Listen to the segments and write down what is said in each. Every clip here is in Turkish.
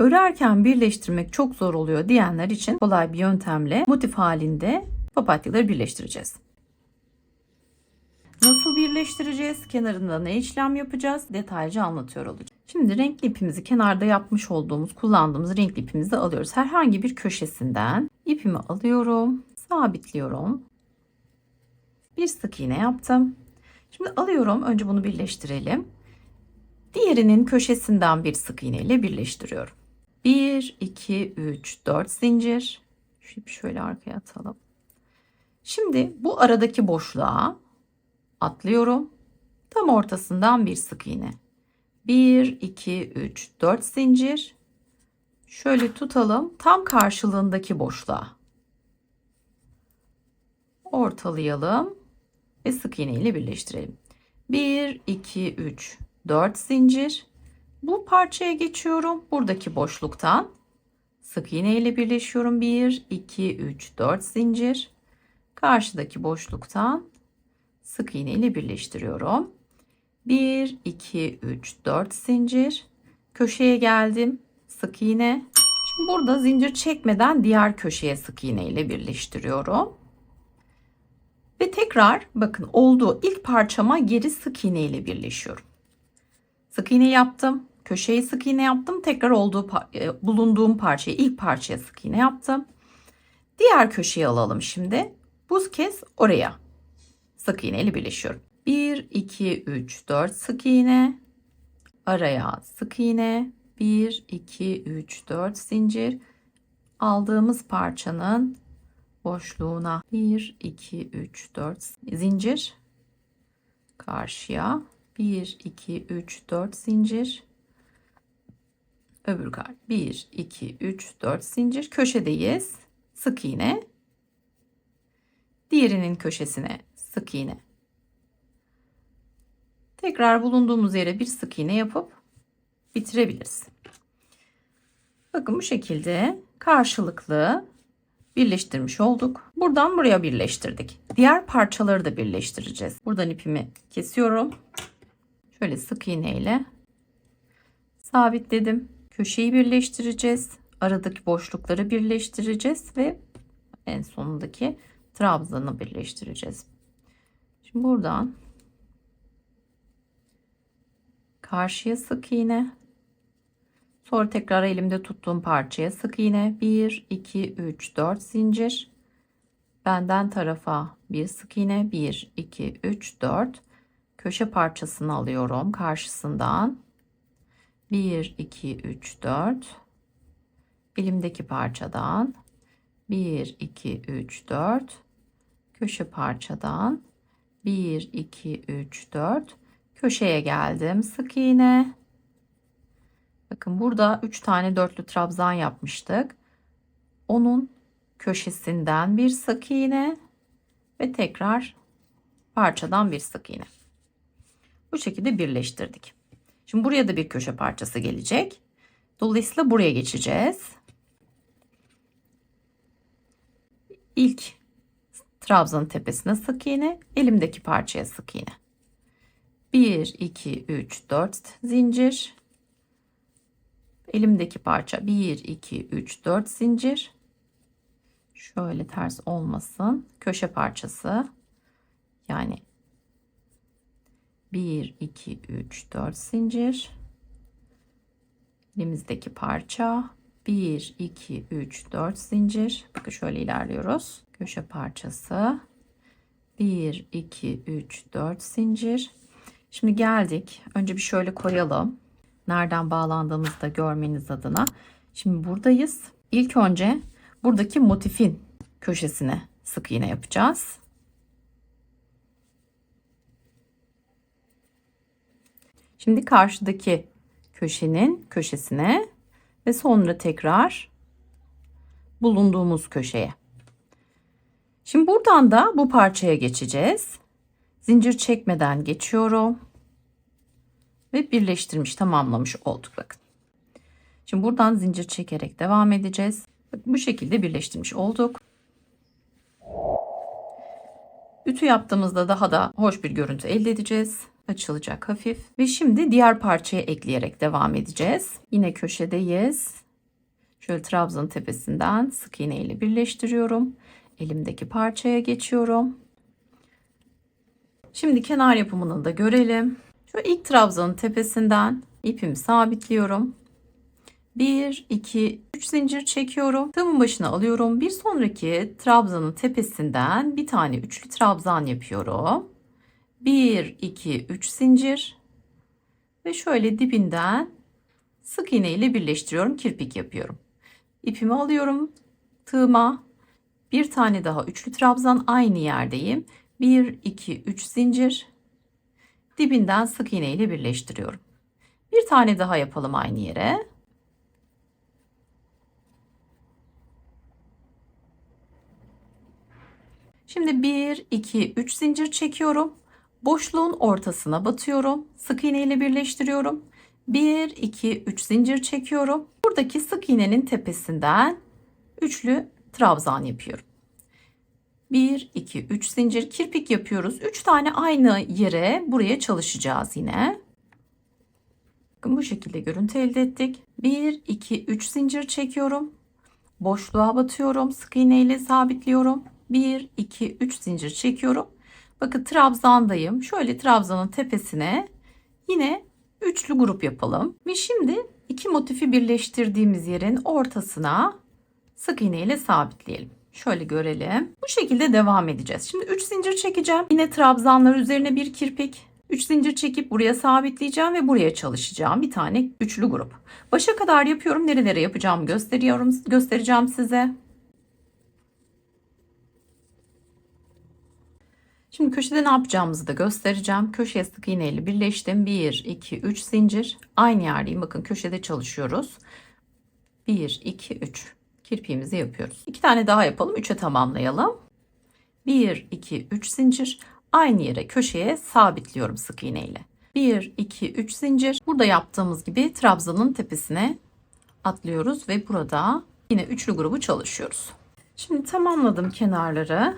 örerken birleştirmek çok zor oluyor diyenler için kolay bir yöntemle motif halinde papatyaları birleştireceğiz. Nasıl birleştireceğiz? Kenarında ne işlem yapacağız? Detaylıca anlatıyor olacağım. Şimdi renkli ipimizi kenarda yapmış olduğumuz, kullandığımız renkli ipimizi alıyoruz. Herhangi bir köşesinden ipimi alıyorum, sabitliyorum. Bir sık iğne yaptım. Şimdi alıyorum. Önce bunu birleştirelim. Diğerinin köşesinden bir sık iğne ile birleştiriyorum. 1, 2, 3, 4 zincir. Şu ipi şöyle arkaya atalım. Şimdi bu aradaki boşluğa atlıyorum. Tam ortasından bir sık iğne. 1, 2, 3, 4 zincir. Şöyle tutalım. Tam karşılığındaki boşluğa ortalayalım ve sık iğne ile birleştirelim. 1, 2, 3, 4 zincir. Bu parçaya geçiyorum. Buradaki boşluktan sık iğne ile birleşiyorum. 1, 2, 3, 4 zincir. Karşıdaki boşluktan sık iğne ile birleştiriyorum. 1, 2, 3, 4 zincir. Köşeye geldim. Sık iğne. Şimdi burada zincir çekmeden diğer köşeye sık iğne ile birleştiriyorum. Ve tekrar bakın olduğu ilk parçama geri sık iğne ile birleşiyorum. Sık iğne yaptım. Köşeye sık iğne yaptım. Tekrar bulunduğum parçaya, ilk parçaya sık iğne yaptım. Diğer köşeye alalım şimdi. Bu kez oraya sık iğne ile birleşiyorum. 1, 2, 3, 4 sık iğne. Araya sık iğne. 1, 2, 3, 4 zincir. Aldığımız parçanın boşluğuna 1, 2, 3, 4 zincir. Karşıya 1, 2, 3, 4 zincir. Öbür kar 1, 2, 3, 4 zincir. Köşedeyiz. Sık iğne. Diğerinin köşesine sık iğne. Tekrar bulunduğumuz yere bir sık iğne yapıp bitirebiliriz. Bakın bu şekilde karşılıklı birleştirmiş olduk. Buradan buraya birleştirdik. Diğer parçaları da birleştireceğiz. Buradan ipimi kesiyorum. Şöyle sık iğne ile sabitledim. Köşeyi birleştireceğiz. Aradaki boşlukları birleştireceğiz ve en sonundaki trabzanı birleştireceğiz. Şimdi buradan karşıya sık iğne. Sonra tekrar elimde tuttuğum parçaya sık iğne. 1, 2, 3, 4 zincir. Benden tarafa bir sık iğne. 1, 2, 3, 4. Köşe parçasını alıyorum karşısından. 1, 2, 3, 4. Elimdeki parçadan. 1, 2, 3, 4. Köşe parçadan. 1, 2, 3, 4. Köşeye geldim. Sık iğne. Bakın burada 3 tane dörtlü trabzan yapmıştık. Onun köşesinden bir sık iğne ve tekrar parçadan bir sık iğne. Bu şekilde birleştirdik. Şimdi buraya da bir köşe parçası gelecek. Dolayısıyla buraya geçeceğiz. İlk trabzanın tepesine sık iğne, elimdeki parçaya sık iğne. 1, 2, 3, 4 zincir. Elimdeki parça 1, 2, 3, 4 zincir. Şöyle ters olmasın. Köşe parçası. Yani 1, 2, 3, 4 zincir. Elimizdeki parça 1, 2, 3, 4 zincir. Bakın şöyle ilerliyoruz. Köşe parçası 1, 2, 3, 4 zincir. Şimdi geldik. Önce bir şöyle koyalım. Nereden bağlandığımızı da görmeniz adına. Şimdi buradayız. İlk önce buradaki motifin köşesine sık iğne yapacağız. Şimdi karşıdaki köşenin köşesine ve sonra tekrar bulunduğumuz köşeye. Şimdi buradan da bu parçaya geçeceğiz. Zincir çekmeden geçiyorum. Ve birleştirmiş, tamamlamış olduk bakın. Şimdi buradan zincir çekerek devam edeceğiz. Bakın bu şekilde birleştirmiş olduk. Ütü yaptığımızda daha da hoş bir görüntü elde edeceğiz. Açılacak hafif. Ve şimdi diğer parçaya ekleyerek devam edeceğiz. Yine köşedeyiz. Şöyle trabzanın tepesinden sık iğne ile birleştiriyorum. Elimdeki parçaya geçiyorum. Şimdi kenar yapımını da görelim. Şu ilk trabzanın tepesinden ipimi sabitliyorum. 1, 2, 3 zincir çekiyorum. Tığımın başına alıyorum. Bir sonraki trabzanın tepesinden bir tane üçlü trabzan yapıyorum. 1, 2, 3 zincir ve şöyle dibinden sık iğne ile birleştiriyorum. Kirpik yapıyorum. İpimi alıyorum tığıma. Bir tane daha üçlü trabzan, aynı yerdeyim. 1, 2, 3 zincir. Dibinden sık iğne ile birleştiriyorum. Bir tane daha yapalım aynı yere. Şimdi 1, 2, 3 zincir çekiyorum. Boşluğun ortasına batıyorum. Sık iğne ile birleştiriyorum. 1, 2, 3 zincir çekiyorum. Buradaki sık iğnenin tepesinden üçlü trabzan yapıyorum. 1, 2, 3 zincir kirpik yapıyoruz. 3 tane aynı yere buraya çalışacağız yine. Bakın bu şekilde görüntü elde ettik. 1, 2, 3 zincir çekiyorum. Boşluğa batıyorum. Sık iğne ile sabitliyorum. 1, 2, 3 zincir çekiyorum. Bakın trabzandayım. Şöyle trabzanın tepesine yine üçlü grup yapalım. Ve şimdi iki motifi birleştirdiğimiz yerin ortasına sık iğne ile sabitleyelim. Şöyle görelim. Bu şekilde devam edeceğiz. Şimdi 3 zincir çekeceğim. Yine trabzanlar üzerine bir kirpik. 3 zincir çekip buraya sabitleyeceğim ve buraya çalışacağım. Bir tane üçlü grup. Başa kadar yapıyorum. Nerelere yapacağımı göstereceğim size. Şimdi köşede ne yapacağımızı da göstereceğim. Köşeye sık iğne ile birleştim. 1, 2, 3 zincir. Aynı yerdeyim. Bakın köşede çalışıyoruz. 1, 2, 3. Kirpiğimizi yapıyoruz. 2 tane daha yapalım. 3'e tamamlayalım. 1, 2, 3 zincir. Aynı yere köşeye sabitliyorum sık iğne ile. 1, 2, 3 zincir. Burada yaptığımız gibi trabzanın tepesine atlıyoruz ve burada yine üçlü grubu çalışıyoruz. Şimdi tamamladım kenarları.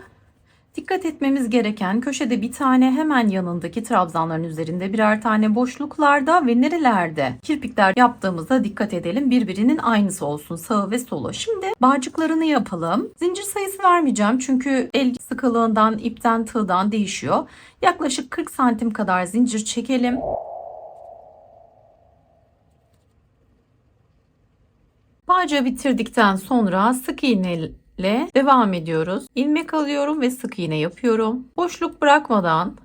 Dikkat etmemiz gereken köşede bir tane, hemen yanındaki trabzanların üzerinde birer tane, boşluklarda ve nerelerde kirpikler yaptığımızda dikkat edelim. Birbirinin aynısı olsun sağı ve solu. Şimdi bağcıklarını yapalım. Zincir sayısı vermeyeceğim çünkü el sıkılığından, ipten, tığdan değişiyor. Yaklaşık 40 santim kadar zincir çekelim. Bağcığı bitirdikten sonra sık iğne ile devam ediyoruz. İlmek alıyorum ve sık iğne yapıyorum. Boşluk bırakmadan,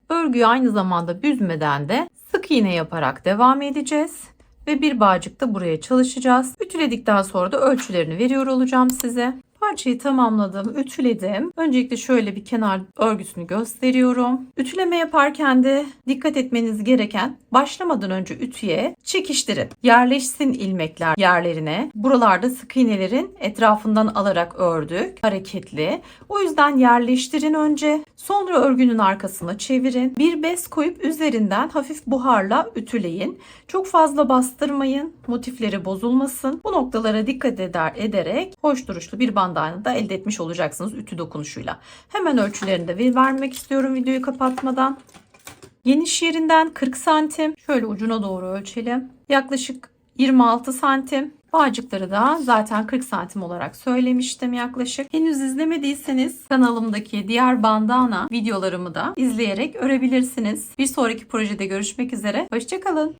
örgüyü aynı zamanda büzmeden de sık iğne yaparak devam edeceğiz. Ve bir bağcık da buraya çalışacağız. Ütüledikten sonra da ölçülerini veriyor olacağım size. Parçayı tamamladım, ütüledim. Öncelikle şöyle bir kenar örgüsünü gösteriyorum. Ütüleme yaparken de dikkat etmeniz gereken, başlamadan önce ütüye çekiştirin. Yerleşsin ilmekler yerlerine. Buralarda sık iğnelerin etrafından alarak ördük. Hareketli. O yüzden yerleştirin önce. Sonra örgünün arkasına çevirin. Bir bez koyup üzerinden hafif buharla ütüleyin. Çok fazla bastırmayın. Motifleri bozulmasın. Bu noktalara dikkat ederek hoş duruşlu bir bandana da elde etmiş olacaksınız ütü dokunuşuyla. Hemen ölçülerini de vermek istiyorum videoyu kapatmadan. Geniş yerinden 40 santim. Şöyle ucuna doğru ölçelim. Yaklaşık 26 santim. Bağcıkları da zaten 40 santim olarak söylemiştim yaklaşık. Henüz izlemediyseniz kanalımdaki diğer bandana videolarımı da izleyerek örebilirsiniz. Bir sonraki projede görüşmek üzere. Hoşça kalın.